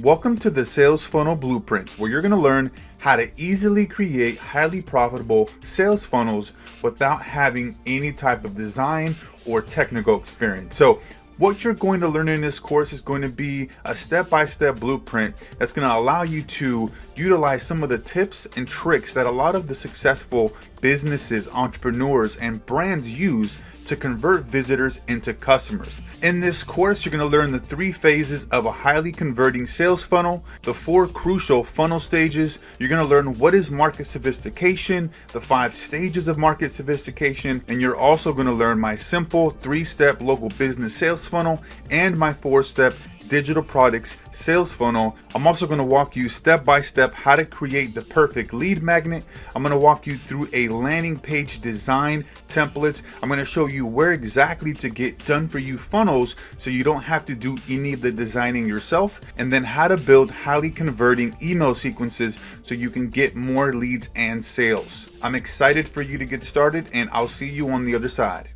Welcome to the Sales Funnel Blueprint, where you're going to learn how to easily create highly profitable sales funnels without having any type of design or technical experience. So what you're going to learn in this course is going to be a step-by-step blueprint that's going to allow you to utilize some of the tips and tricks that a lot of the successful businesses, entrepreneurs, and brands use to convert visitors into customers. In this course, you're going to learn the 3 phases of a highly converting sales funnel, the 4 crucial funnel stages. You're going to learn what is market sophistication, the 5 stages of market sophistication, and you're also going to learn my simple 3-step local business sales funnel and my 4-step digital products sales funnel. I'm also going to walk you step by step how to create the perfect lead magnet. I'm going to walk you through a landing page design templates. I'm going to show you where exactly to get done for you funnels so you don't have to do any of the designing yourself, and then how to build highly converting email sequences so you can get more leads and sales. I'm excited for you to get started, and I'll see you on the other side.